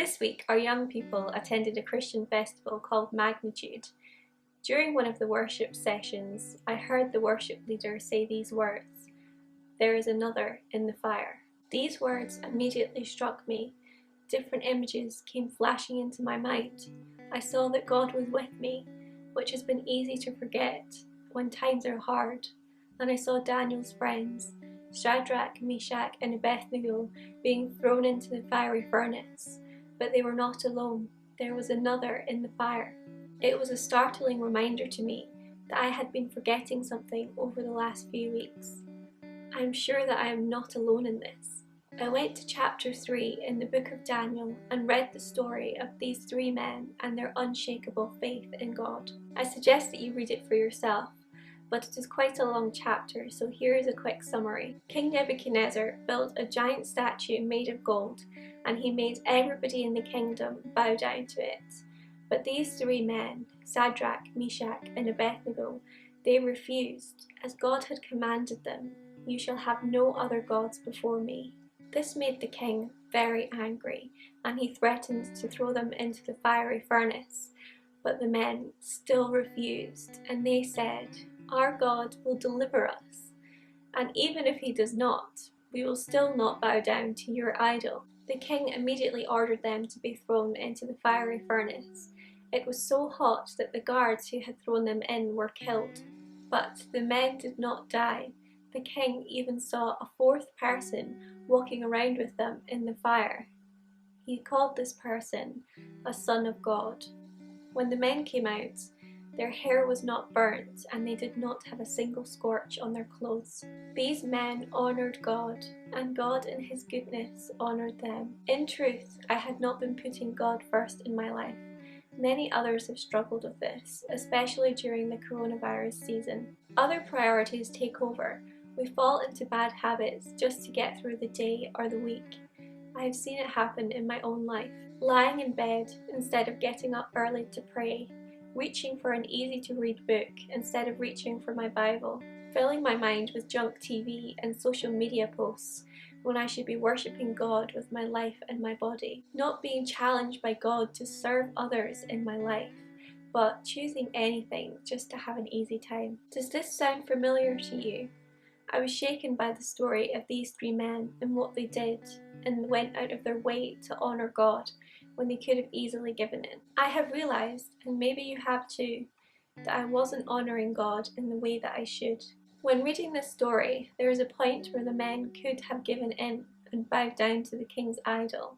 This week, our young people attended a Christian festival called Magnitude. During one of the worship sessions, I heard the worship leader say these words, "There is another in the fire." These words immediately struck me. Different images came flashing into my mind. I saw that God was with me, which has been easy to forget when times are hard. And I saw Daniel's friends, Shadrach, Meshach, and Abednego, being thrown into the fiery furnace. But they were not alone. There was another in the fire. It was a startling reminder to me that I had been forgetting something over the last few weeks. I am sure that I am not alone in this. I went to chapter 3 in the book of Daniel and read the story of these three men and their unshakable faith in God. I suggest that you read it for yourself, but it is quite a long chapter, so here is a quick summary. King Nebuchadnezzar built a giant statue made of gold, and he made everybody in the kingdom bow down to it. But these three men, Shadrach, Meshach, and Abednego, they refused, as God had commanded them, "You shall have no other gods before me." This made the king very angry, and he threatened to throw them into the fiery furnace. But the men still refused, and they said, "Our God will deliver us, and even if he does not, we will still not bow down to your idol." The king immediately ordered them to be thrown into the fiery furnace. It was so hot that the guards who had thrown them in were killed. But the men did not die. The king even saw a fourth person walking around with them in the fire. He called this person a son of God. When the men came out, their hair was not burnt and they did not have a single scorch on their clothes. These men honoured God, and God in his goodness honoured them. In truth, I had not been putting God first in my life. Many others have struggled with this, especially during the coronavirus season. Other priorities take over. We fall into bad habits just to get through the day or the week. I have seen it happen in my own life. Lying in bed instead of getting up early to pray, reaching for an easy-to-read book instead of reaching for my Bible, filling my mind with junk TV and social media posts when I should be worshipping God with my life and my body, not being challenged by God to serve others in my life, but choosing anything just to have an easy time. Does this sound familiar to you? I was shaken by the story of these three men and what they did and went out of their way to honour God when they could have easily given in. I have realised, and maybe you have too, that I wasn't honouring God in the way that I should. When reading this story, there is a point where the men could have given in and bowed down to the king's idol.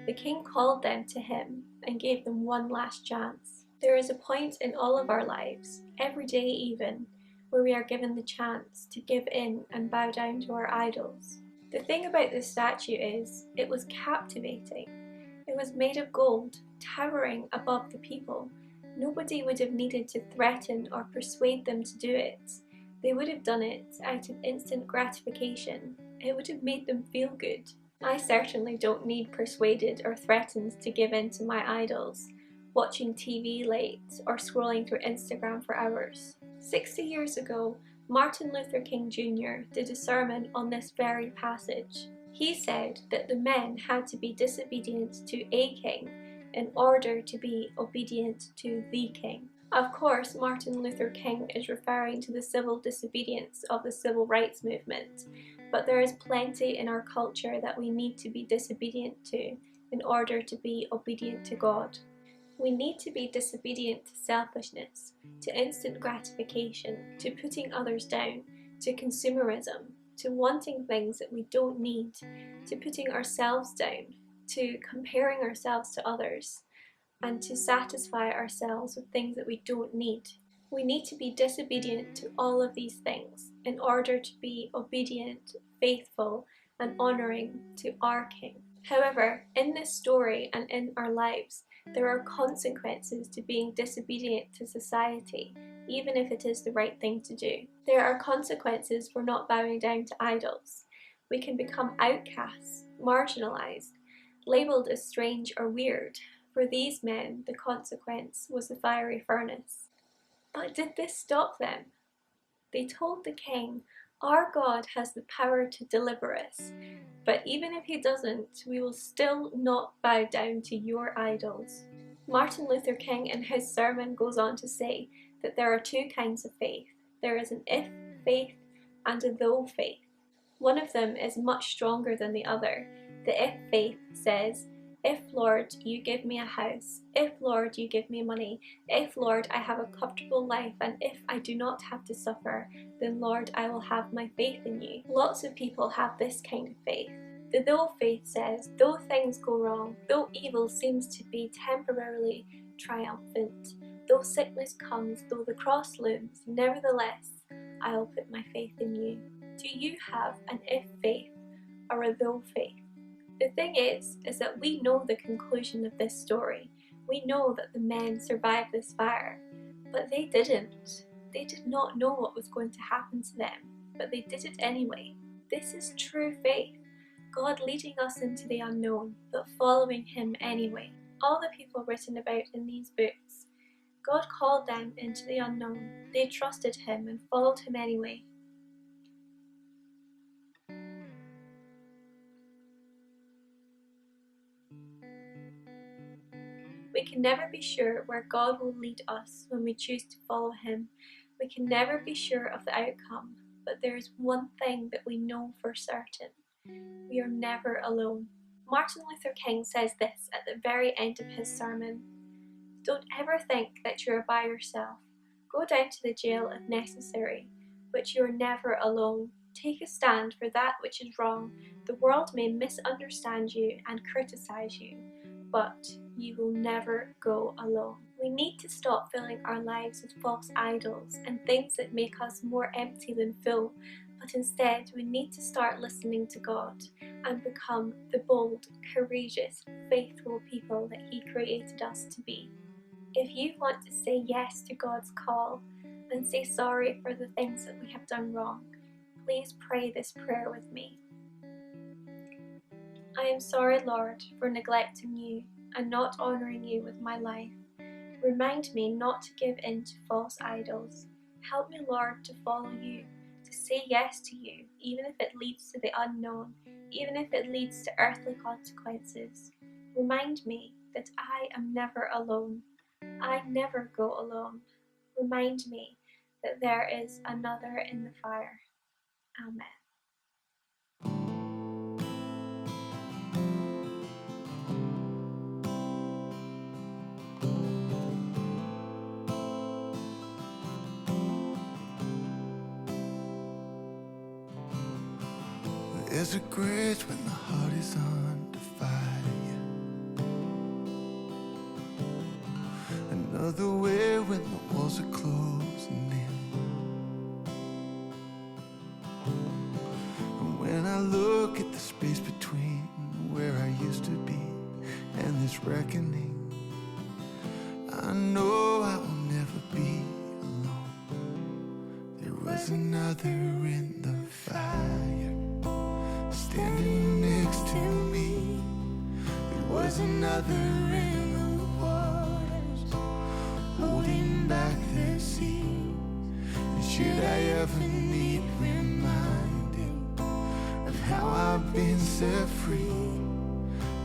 The king called them to him and gave them one last chance. There is a point in all of our lives, every day even, where we are given the chance to give in and bow down to our idols. The thing about this statue is, it was captivating. It was made of gold, towering above the people. Nobody would have needed to threaten or persuade them to do it. They would have done it out of instant gratification. It would have made them feel good. I certainly don't need persuaded or threatened to give in to my idols, watching TV late or scrolling through Instagram for hours. 60 years ago, Martin Luther King Jr. did a sermon on this very passage. He said that the men had to be disobedient to a king in order to be obedient to the king. Of course, Martin Luther King is referring to the civil disobedience of the civil rights movement, but there is plenty in our culture that we need to be disobedient to in order to be obedient to God. We need to be disobedient to selfishness, to instant gratification, to putting others down, to consumerism, to wanting things that we don't need, to putting ourselves down, to comparing ourselves to others, and to satisfy ourselves with things that we don't need. We need to be disobedient to all of these things in order to be obedient, faithful, and honouring to our King. However, in this story and in our lives, there are consequences to being disobedient to society, even if it is the right thing to do. There are consequences for not bowing down to idols. We can become outcasts, marginalised, labelled as strange or weird. For these men, the consequence was the fiery furnace. But did this stop them? They told the king, Our God has the power to deliver us, but even if He doesn't, we will still not bow down to your idols. Martin Luther King in his sermon goes on to say that there are two kinds of faith. There is an if faith and a though faith. One of them is much stronger than the other. The if faith says, if Lord, you give me a house, if Lord, you give me money, if Lord, I have a comfortable life, and if I do not have to suffer, then Lord, I will have my faith in you. Lots of people have this kind of faith. The though faith says, though things go wrong, though evil seems to be temporarily triumphant, though sickness comes, though the cross looms, nevertheless, I will put my faith in you. Do you have an if faith or a though faith? The thing is that we know the conclusion of this story. We know that the men survived this fire, but they didn't. They did not know what was going to happen to them, but they did it anyway. This is true faith. God leading us into the unknown, but following Him anyway. All the people written about in these books, God called them into the unknown. They trusted Him and followed Him anyway. We can never be sure where God will lead us when we choose to follow Him. We can never be sure of the outcome, but there is one thing that we know for certain. We are never alone. Martin Luther King says this at the very end of his sermon. Don't ever think that you are by yourself. Go down to the jail if necessary, but you are never alone. Take a stand for that which is wrong. The world may misunderstand you and criticize you, but you will never go alone. We need to stop filling our lives with false idols and things that make us more empty than full, but instead we need to start listening to God and become the bold, courageous, faithful people that He created us to be. If you want to say yes to God's call and say sorry for the things that we have done wrong, please pray this prayer with me. I am sorry, Lord, for neglecting you and not honouring you with my life. Remind me not to give in to false idols. Help me, Lord, to follow you, to say yes to you, even if it leads to the unknown, even if it leads to earthly consequences. Remind me that I am never alone. I never go alone. Remind me that there is another in the fire. Amen. There's a grace when the heart is under fire, another way when the walls are closing in. And when I look at the space between where I used to be and this reckoning, I know I will never be alone. There was another in the fire, standing next to me. There was another in the waters, holding back the sea. And should I ever need reminding of how I've been set free,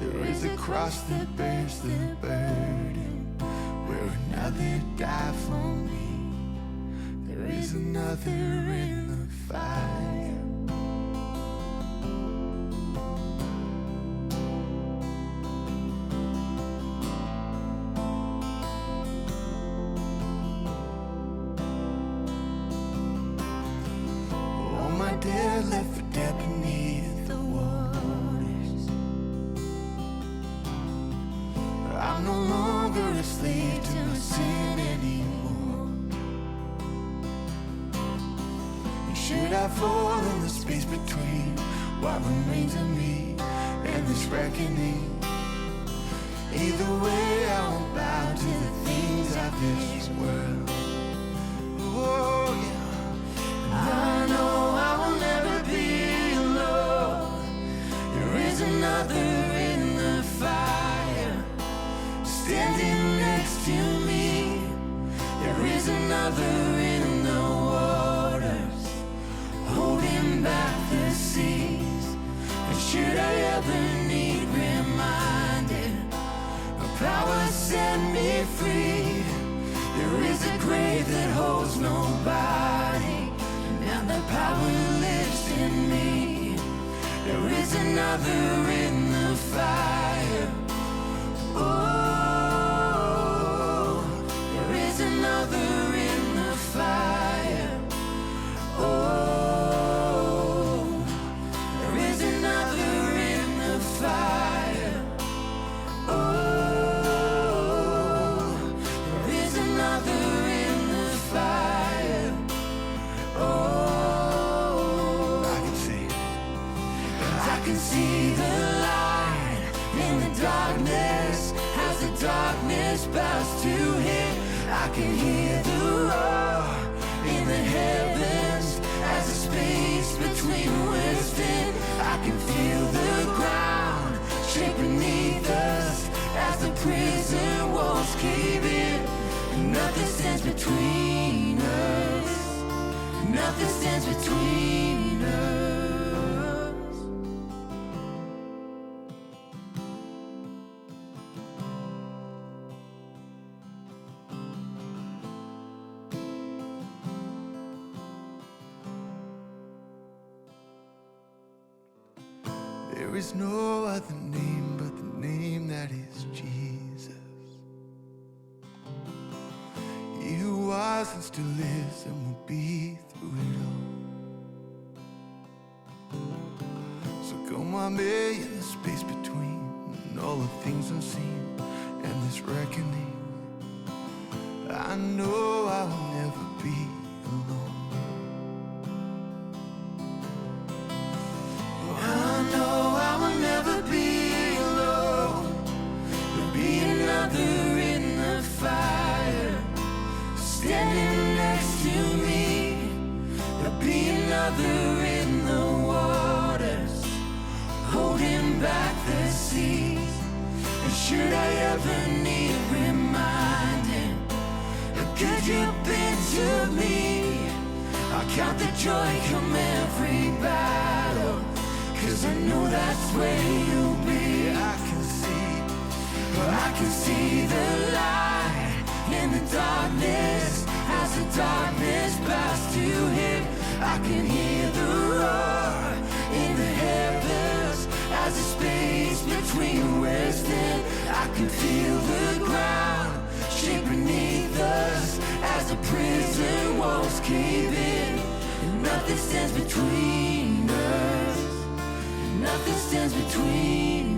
there is a cross that bears the burden, where another died for me. There is another in the fire. Dead left for dead beneath the waters. I'm no longer a slave to my sin anymore. And should I fall in the space between what remains of me and this reckoning, either way I won't bow to the things of this world. Oh yeah, I know another in the fire, standing next to me. There is another in the waters, holding free. There is a grave that holds nobody, and the power lives in me. There is another in the fire. Oh, there is another in the fire. Oh, there is another in the fire. Oh, there is another in the fire. Oh, I can see the light in the darkness as the darkness bows to him. I can hear the roar in the heavens as the space between whispered. I can feel the ground shake beneath us as the prison walls cave in. Nothing stands between us. Nothing stands between us. There is no other name but the name that is Jesus. He who was and still is and will be through it all. So come on me in the space between all the things unseen and this reckoning. I know I will never be alone. Standing next to me, there'll be another in the waters, holding back the seas. And should I ever need reminding how good you've been to me, I count the joy come every battle, 'cause I know that's where you'll be. I can see the light in the darkness as the darkness bows to him. I can hear the roar in the heavens as the space between whispered. I can feel the ground shake beneath us as the prison walls cave in. And nothing stands between us. Nothing stands between